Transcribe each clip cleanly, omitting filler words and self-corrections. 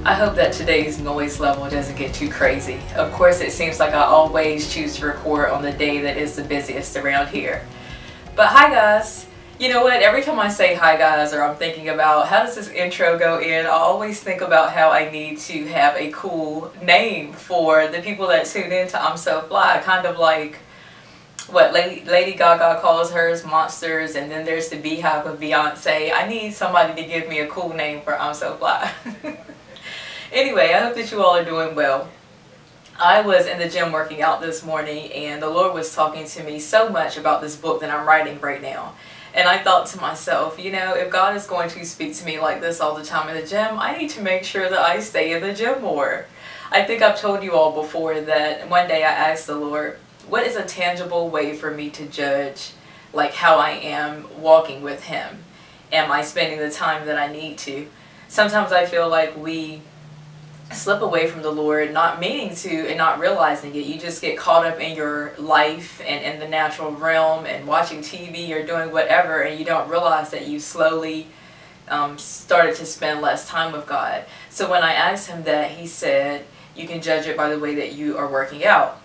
I hope that today's noise level doesn't get too crazy. Of course, it seems like I always choose to record on the day that is the busiest around here. But hi guys! You know what, every time I say hi guys, or I'm thinking about how does this intro go in, I always think about how I need to have a cool name for the people that tune in to I'm So Fly. Kind of like what Lady Gaga calls hers Monsters, and then there's the Beehive of Beyonce. I need somebody to give me a cool name for I'm So Fly. Anyway, I hope that you all are doing well. I was in the gym working out this morning, and the Lord was talking to me so much about this book that I'm writing right now. And I thought to myself, you know, if God is going to speak to me like this all the time in the gym, I need to make sure that I stay in the gym more. I think I've told you all before that one day I asked the Lord, what is a tangible way for me to judge like how I am walking with Him? Am I spending the time that I need to? Sometimes I feel like we slip away from the Lord, not meaning to and not realizing it. You just get caught up in your life and in the natural realm and watching TV or doing whatever, and you don't realize that you slowly started to spend less time with God. So when I asked Him that, He said, you can judge it by the way that you are working out.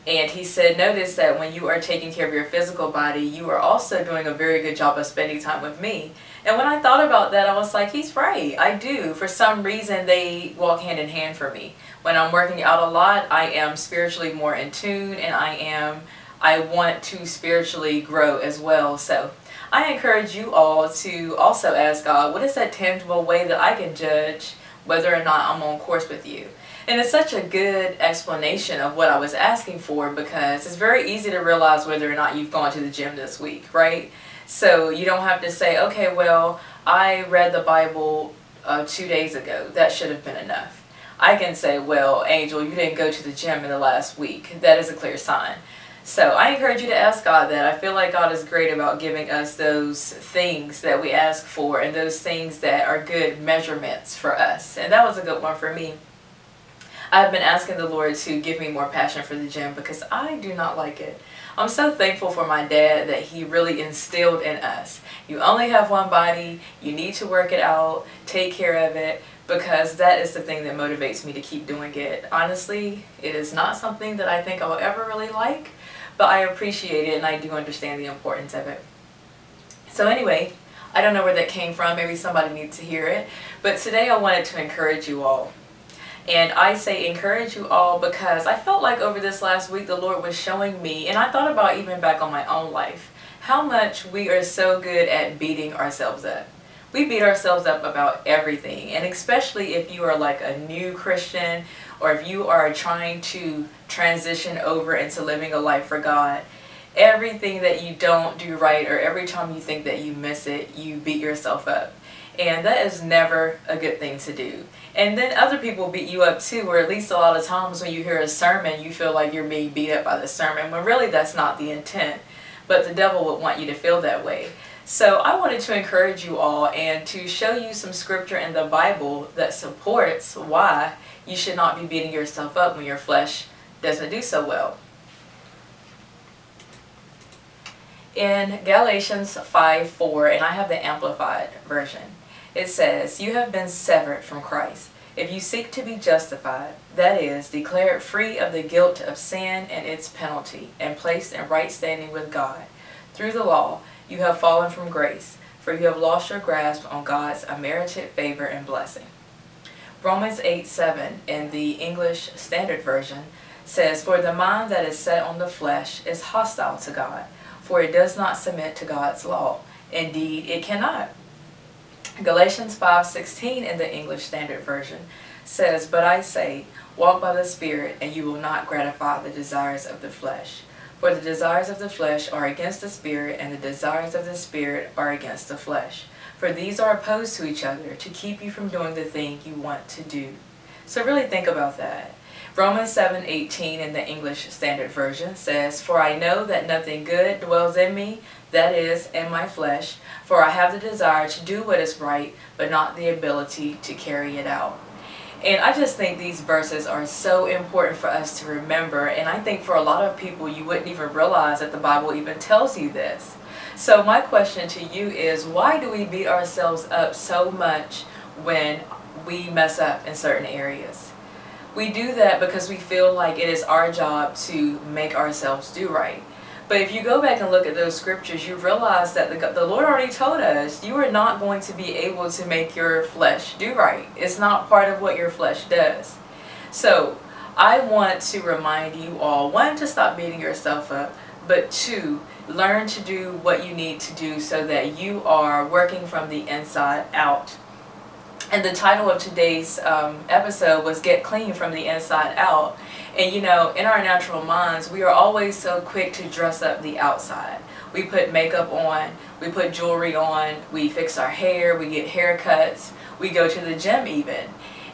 And He said, notice that when you are taking care of your physical body, you are also doing a very good job of spending time with me. And when I thought about that, I was like, He's right. I do. For some reason, they walk hand in hand for me. When I'm working out a lot, I am spiritually more in tune, and I want to spiritually grow as well. So I encourage you all to also ask God, what is that tangible way that I can judge whether or not I'm on course with you? And it's such a good explanation of what I was asking for, because it's very easy to realize whether or not you've gone to the gym this week, right? So you don't have to say, okay, well, I read the Bible 2 days ago. That should have been enough. I can say, well, Angel, you didn't go to the gym in the last week. That is a clear sign. So I encourage you to ask God that. I feel like God is great about giving us those things that we ask for and those things that are good measurements for us. And that was a good one for me. I've been asking the Lord to give me more passion for the gym because I do not like it. I'm so thankful for my dad that he really instilled in us. You only have one body, you need to work it out, take care of it, because that is the thing that motivates me to keep doing it. Honestly, it is not something that I think I'll ever really like, but I appreciate it and I do understand the importance of it. So anyway, I don't know where that came from, maybe somebody needs to hear it, but today I wanted to encourage you all. And I say encourage you all because I felt like over this last week the Lord was showing me, and I thought about even back on my own life, how much we are so good at beating ourselves up. We beat ourselves up about everything, and especially if you are like a new Christian or if you are trying to transition over into living a life for God. Everything that you don't do right, or every time you think that you miss it, you beat yourself up. And that is never a good thing to do. And then other people beat you up too, or at least a lot of times when you hear a sermon, you feel like you're being beat up by the sermon, when really that's not the intent. But the devil would want you to feel that way. So I wanted to encourage you all and to show you some scripture in the Bible that supports why you should not be beating yourself up when your flesh doesn't do so well. In Galatians 5:4, and I have the Amplified version, it says, you have been severed from Christ. If you seek to be justified, that is, declared free of the guilt of sin and its penalty, and placed in right standing with God. Through the law, you have fallen from grace, for you have lost your grasp on God's unmerited favor and blessing. Romans 8:7 in the English Standard Version says, for the mind that is set on the flesh is hostile to God, for it does not submit to God's law. Indeed, it cannot. Galatians 5:16 in the English Standard Version says, but I say, walk by the Spirit, and you will not gratify the desires of the flesh. For the desires of the flesh are against the Spirit, and the desires of the Spirit are against the flesh. For these are opposed to each other, to keep you from doing the thing you want to do. So really think about that. Romans 7:18 in the English Standard Version says, for I know that nothing good dwells in me, that is, in my flesh, for I have the desire to do what is right, but not the ability to carry it out. And I just think these verses are so important for us to remember, and I think for a lot of people you wouldn't even realize that the Bible even tells you this. So my question to you is, why do we beat ourselves up so much when we mess up in certain areas. We do that because we feel like it is our job to make ourselves do right. But if you go back and look at those scriptures, you realize that the Lord already told us you are not going to be able to make your flesh do right. It's not part of what your flesh does. So I want to remind you all, one, to stop beating yourself up, but two, learn to do what you need to do so that you are working from the inside out. And the title of today's episode was Get Clean from the Inside Out. And you know, in our natural minds, we are always so quick to dress up the outside. We put makeup on, we put jewelry on, we fix our hair, we get haircuts, we go to the gym even.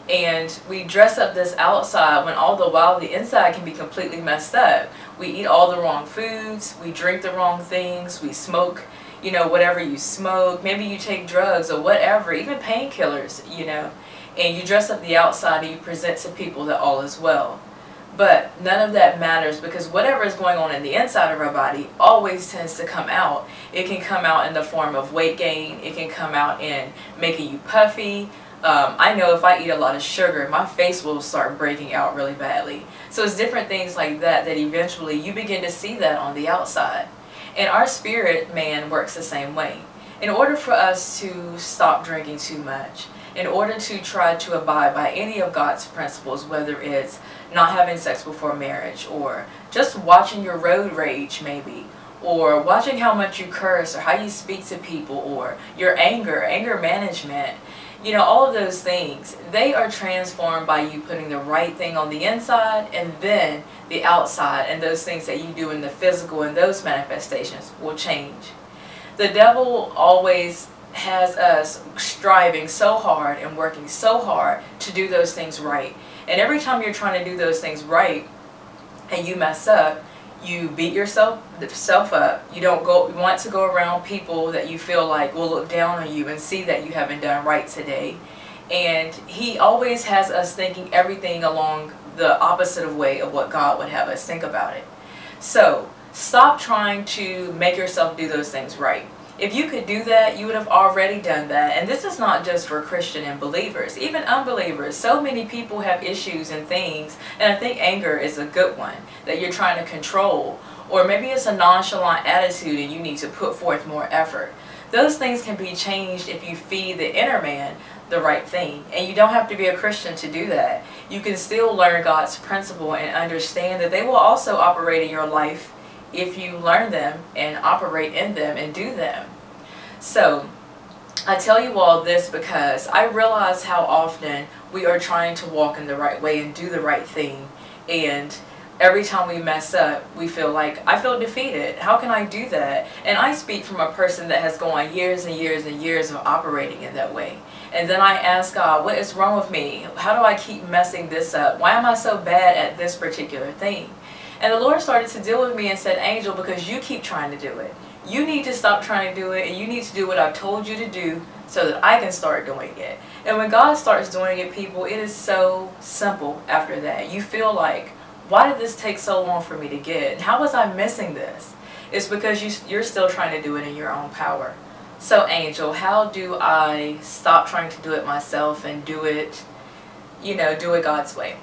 And we dress up this outside when all the while the inside can be completely messed up. We eat all the wrong foods, we drink the wrong things, we smoke, you know, whatever you smoke, maybe you take drugs or whatever, even painkillers, you know, and you dress up the outside and you present to people that all is well. But none of that matters, because whatever is going on in the inside of our body always tends to come out. It can come out in the form of weight gain, it can come out in making you puffy. I know if I eat a lot of sugar, my face will start breaking out really badly. So it's different things like that that eventually you begin to see that on the outside. And our spirit man works the same way. In order for us to stop drinking too much, in order to try to abide by any of God's principles, whether it's not having sex before marriage, or just watching your road rage maybe, or watching how much you curse or how you speak to people, or your anger management, you know, all of those things, they are transformed by you putting the right thing on the inside, and then the outside and those things that you do in the physical and those manifestations will change. The devil always has us striving so hard and working so hard to do those things right. And every time you're trying to do those things right and you mess up, you beat yourself up. You want to go around people that you feel like will look down on you and see that you haven't done right today. And he always has us thinking everything along the opposite of way of what God would have us think about it. So stop trying to make yourself do those things right. If you could do that, you would have already done that. And this is not just for Christian and believers, even unbelievers. So many people have issues and things, and I think anger is a good one that you're trying to control. Or maybe it's a nonchalant attitude and you need to put forth more effort. Those things can be changed if you feed the inner man the right thing. And you don't have to be a Christian to do that. You can still learn God's principle and understand that they will also operate in your life if you learn them and operate in them and do them. So I tell you all this because I realize how often we are trying to walk in the right way and do the right thing, and every time we mess up we feel like, I feel defeated. How can I do that? And I speak from a person that has gone years and years and years of operating in that way. And then I ask God, what is wrong with me? How do I keep messing this up? Why am I so bad at this particular thing? And the Lord started to deal with me and said, Angel, because you keep trying to do it. You need to stop trying to do it, and you need to do what I've told you to do so that I can start doing it. And when God starts doing it, people, it is so simple after that. You feel like, why did this take so long for me to get? And how was I missing this? It's because you're still trying to do it in your own power. So Angel, how do I stop trying to do it myself and do it, you know, do it God's way?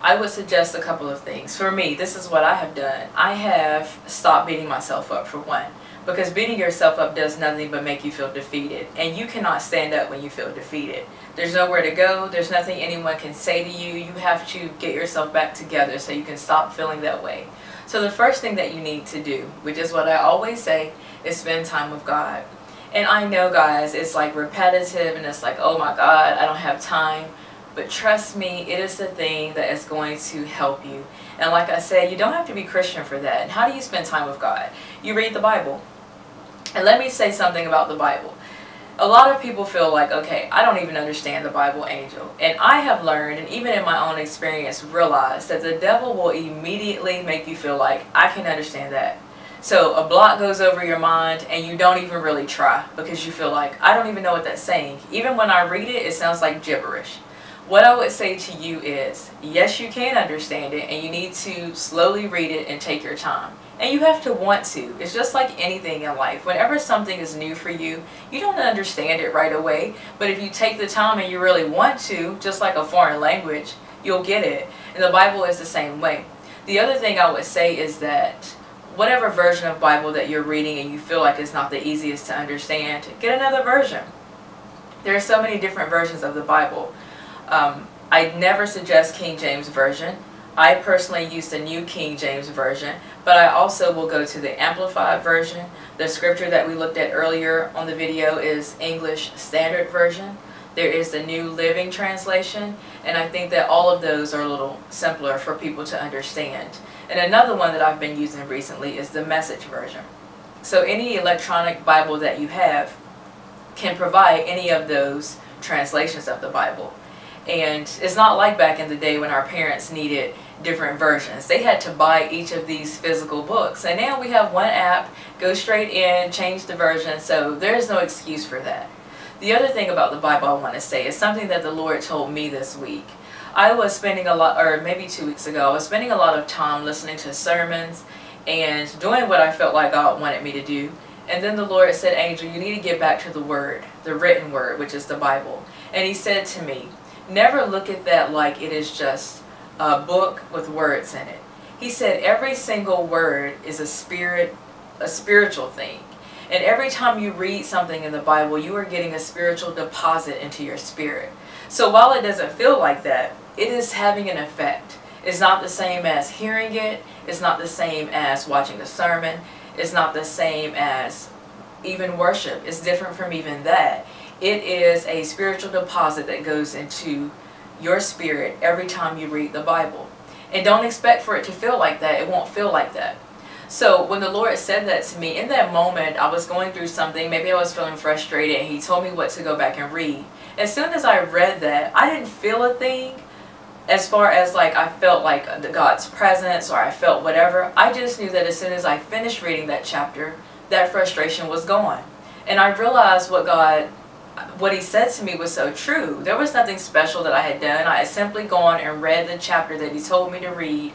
I would suggest a couple of things. For me, this is what I have done. I have stopped beating myself up, for one. Because beating yourself up does nothing but make you feel defeated. And you cannot stand up when you feel defeated. There's nowhere to go. There's nothing anyone can say to you. You have to get yourself back together so you can stop feeling that way. So the first thing that you need to do, which is what I always say, is spend time with God. And I know, guys, it's like repetitive and it's like, oh my God, I don't have time. But trust me, it is the thing that is going to help you. And like I said, you don't have to be Christian for that. And how do you spend time with God? You read the Bible. And let me say something about the Bible. A lot of people feel like, okay, I don't even understand the Bible, Angel. And I have learned, and even in my own experience, realized that the devil will immediately make you feel like, I can understand that. So a block goes over your mind and you don't even really try because you feel like, I don't even know what that's saying. Even when I read it, it sounds like gibberish. What I would say to you is, yes, you can understand it, and you need to slowly read it and take your time. And you have to want to. It's just like anything in life. Whenever something is new for you, you don't understand it right away. But if you take the time and you really want to, just like a foreign language, you'll get it. And the Bible is the same way. The other thing I would say is that whatever version of Bible that you're reading and you feel like it's not the easiest to understand, get another version. There are so many different versions of the Bible. I never suggest King James Version. I personally use the New King James Version, but I also will go to the Amplified Version. The scripture that we looked at earlier on the video is English Standard Version. There is the New Living Translation, and I think that all of those are a little simpler for people to understand. And another one that I've been using recently is the Message Version. So any electronic Bible that you have can provide any of those translations of the Bible. And it's not like back in the day when our parents needed different versions. They had to buy each of these physical books. And now we have one app, go straight in, change the version, so there's no excuse for that. The other thing about the Bible I want to say is something that the Lord told me this week. I was spending a lot, or maybe 2 weeks ago, I was spending a lot of time listening to sermons and doing what I felt like God wanted me to do. And then the Lord said, Angel, you need to get back to the Word, the written Word, which is the Bible. And He said to me, never look at that like it is just a book with words in it. He said every single word is a spiritual thing. And every time you read something in the Bible, you are getting a spiritual deposit into your spirit. So while it doesn't feel like that, it is having an effect. It's not the same as hearing it. It's not the same as watching a sermon. It's not the same as even worship. It's different from even that. It is a spiritual deposit that goes into your spirit every time you read the Bible. And don't expect for it to feel like that. It won't feel like that. So when the Lord said that to me, in that moment, I was going through something. Maybe I was feeling frustrated, and He told me what to go back and read. As soon as I read that, I didn't feel a thing as far as like I felt like God's presence or I felt whatever. I just knew that as soon as I finished reading that chapter, that frustration was gone. And I realized what He said to me was so true. There was nothing special that I had done. I had simply gone and read the chapter that He told me to read,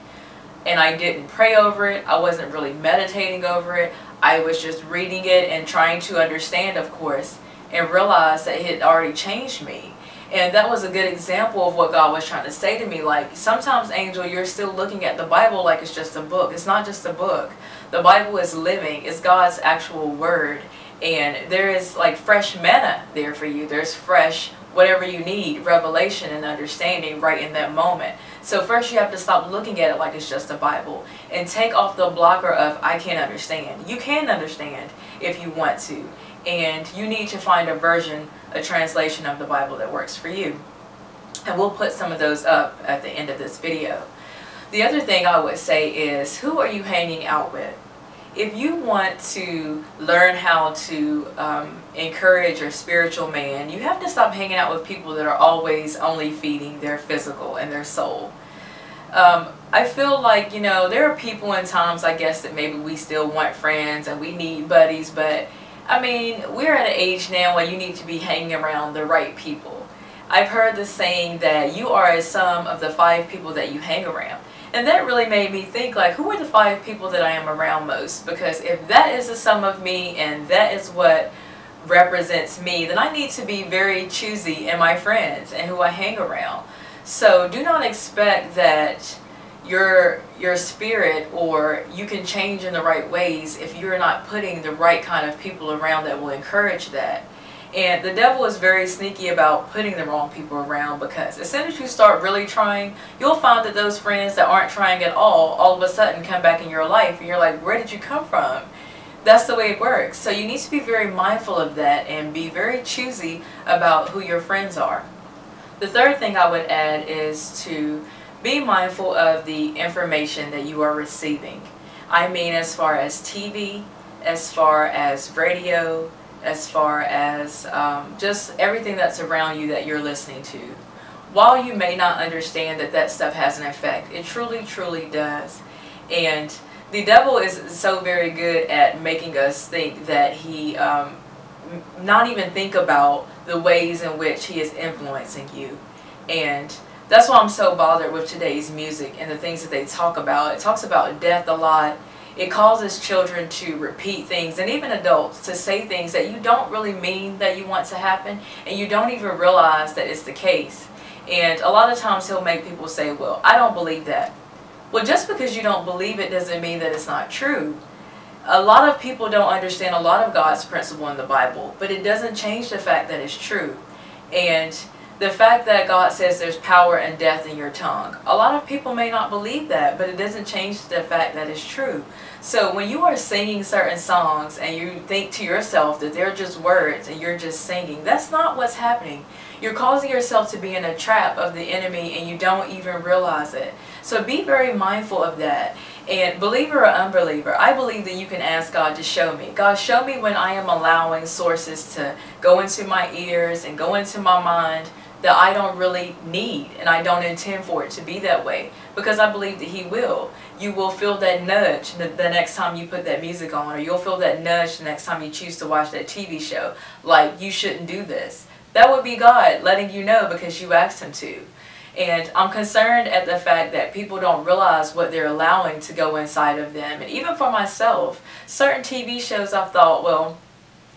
and I didn't pray over it. I wasn't really meditating over it. I was just reading it and trying to understand, of course, and realized that it had already changed me. And that was a good example of what God was trying to say to me. Like, sometimes, Angel, you're still looking at the Bible like it's just a book. It's not just a book. The Bible is living. It's God's actual word. And there is like fresh manna there for you. There's fresh whatever you need, revelation and understanding right in that moment. So first you have to stop looking at it like it's just a Bible and take off the blocker of I can't understand. You can understand if you want to. And you need to find a version, a translation of the Bible that works for you. And we'll put some of those up at the end of this video. The other thing I would say is, who are you hanging out with? If you want to learn how to encourage your spiritual man, you have to stop hanging out with people that are always only feeding their physical and their soul. I feel like, you know, there are people in times, I guess, that maybe we still want friends and we need buddies, but I mean, we're at an age now where you need to be hanging around the right people. I've heard the saying that you are a sum of the 5 people that you hang around. And that really made me think, like, who are the 5 people that I am around most? Because if that is the sum of me and that is what represents me, then I need to be very choosy in my friends and who I hang around. So do not expect that your spirit or you can change in the right ways if you're not putting the right kind of people around that will encourage that. And the devil is very sneaky about putting the wrong people around, because as soon as you start really trying, you'll find that those friends that aren't trying at all of a sudden come back in your life and you're like, where did you come from? That's the way it works. So you need to be very mindful of that and be very choosy about who your friends are. The third thing I would add is to be mindful of the information that you are receiving. I mean, as far as TV, as far as radio, as far as just everything that's around you that you're listening to. While you may not understand that that stuff has an effect, it truly, truly does. And the devil is so very good at making us think that he, not even think about the ways in which he is influencing you. And that's why I'm so bothered with today's music and the things that they talk about. It talks about death a lot. It causes children to repeat things, and even adults to say things that you don't really mean that you want to happen, and you don't even realize that it's the case. And a lot of times he'll make people say, well, I don't believe that. Well, just because you don't believe it doesn't mean that it's not true. A lot of people don't understand a lot of God's principle in the Bible, but it doesn't change the fact that it's true. And the fact that God says there's power and death in your tongue, a lot of people may not believe that, but it doesn't change the fact that it's true. So when you are singing certain songs and you think to yourself that they're just words and you're just singing, that's not what's happening. You're causing yourself to be in a trap of the enemy and you don't even realize it. So be very mindful of that. And believer or unbeliever, I believe that you can ask God to show me. God, show me when I am allowing sources to go into my ears and go into my mind that I don't really need, and I don't intend for it to be that way, because I believe that He will. You will feel that nudge the next time you put that music on, or you'll feel that nudge the next time you choose to watch that TV show, like you shouldn't do this. That would be God letting you know because you asked Him to. And I'm concerned at the fact that people don't realize what they're allowing to go inside of them. And even for myself, certain TV shows I've thought, well,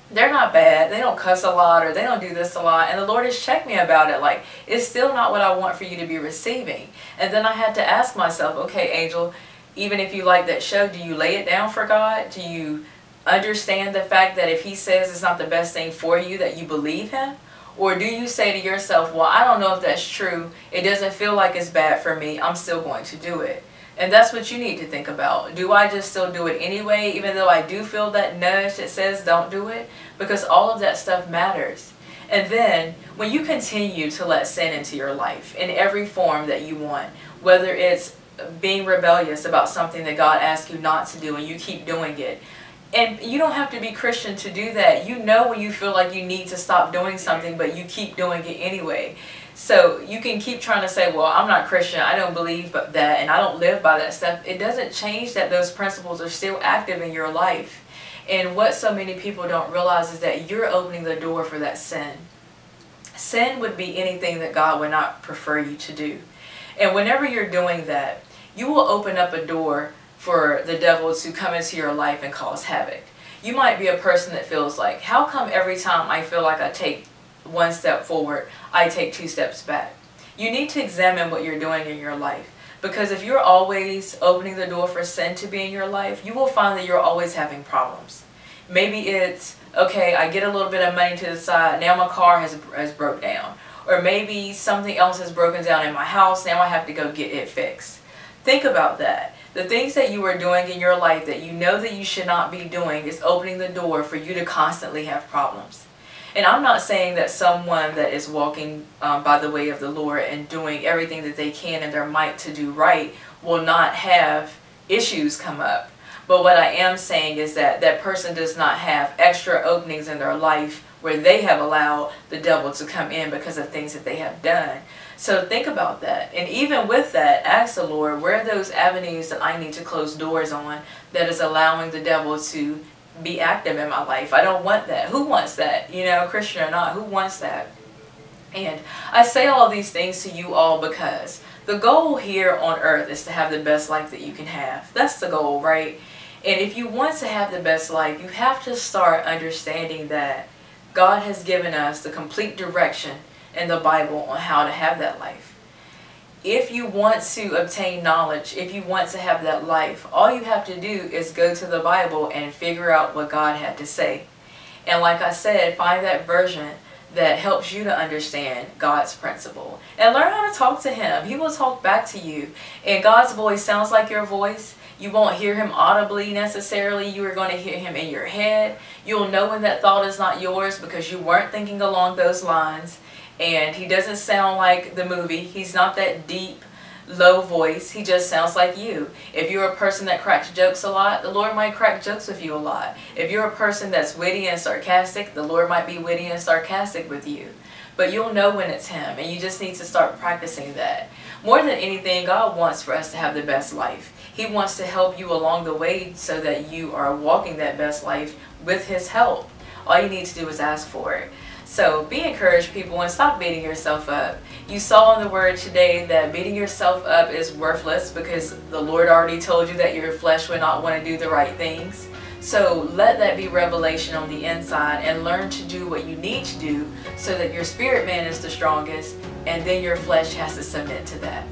they're not bad, they don't cuss a lot, or they don't do this a lot, and the Lord has checked me about it, like, it's still not what I want for you to be receiving. And then I had to ask myself, okay, Angel, even if you like that show, do you lay it down for God? Do you understand the fact that if He says it's not the best thing for you, that you believe Him? Or do you say to yourself, well, I don't know if that's true, it doesn't feel like it's bad for me, I'm still going to do it? And that's what you need to think about. Do I just still do it anyway, even though I do feel that nudge that says don't do it? Because all of that stuff matters. And then, when you continue to let sin into your life in every form that you want, whether it's being rebellious about something that God asked you not to do and you keep doing it, and you don't have to be Christian to do that. You know when you feel like you need to stop doing something, but you keep doing it anyway. So you can keep trying to say, well, I'm not Christian, I don't believe that, and I don't live by that stuff. It doesn't change that those principles are still active in your life. And what so many people don't realize is that you're opening the door for that sin. Sin would be anything that God would not prefer you to do. And whenever you're doing that, you will open up a door for the devil to come into your life and cause havoc. You might be a person that feels like, how come every time I feel like I take one step forward, I take 2 steps back? You need to examine what you're doing in your life. Because if you're always opening the door for sin to be in your life, you will find that you're always having problems. Maybe it's, okay, I get a little bit of money to the side, now my car has broke down. Or maybe something else has broken down in my house, now I have to go get it fixed. Think about that. The things that you are doing in your life that you know that you should not be doing is opening the door for you to constantly have problems. And I'm not saying that someone that is walking by the way of the Lord and doing everything that they can in their might to do right will not have issues come up. But what I am saying is that that person does not have extra openings in their life where they have allowed the devil to come in because of things that they have done. So think about that. And even with that, ask the Lord, where are those avenues that I need to close doors on that is allowing the devil to be active in my life? I don't want that. Who wants that? You know, Christian or not, who wants that? And I say all of these things to you all because the goal here on earth is to have the best life that you can have. That's the goal, right? And if you want to have the best life, you have to start understanding that God has given us the complete direction in the Bible on how to have that life. If you want to obtain knowledge, if you want to have that life, all you have to do is go to the Bible and figure out what God had to say. And like I said, find that version that helps you to understand God's principle. And learn how to talk to Him. He will talk back to you. And God's voice sounds like your voice. You won't hear Him audibly necessarily. You are going to hear Him in your head. You'll know when that thought is not yours because you weren't thinking along those lines. And He doesn't sound like the movie. He's not that deep, low voice. He just sounds like you. If you're a person that cracks jokes a lot, the Lord might crack jokes with you a lot. If you're a person that's witty and sarcastic, the Lord might be witty and sarcastic with you. But you'll know when it's Him, and you just need to start practicing that. More than anything, God wants for us to have the best life. He wants to help you along the way so that you are walking that best life with His help. All you need to do is ask for it. So be encouraged, people, and stop beating yourself up. You saw in the word today that beating yourself up is worthless because the Lord already told you that your flesh would not want to do the right things. So let that be revelation on the inside, and learn to do what you need to do so that your spirit man is the strongest, and then your flesh has to submit to that.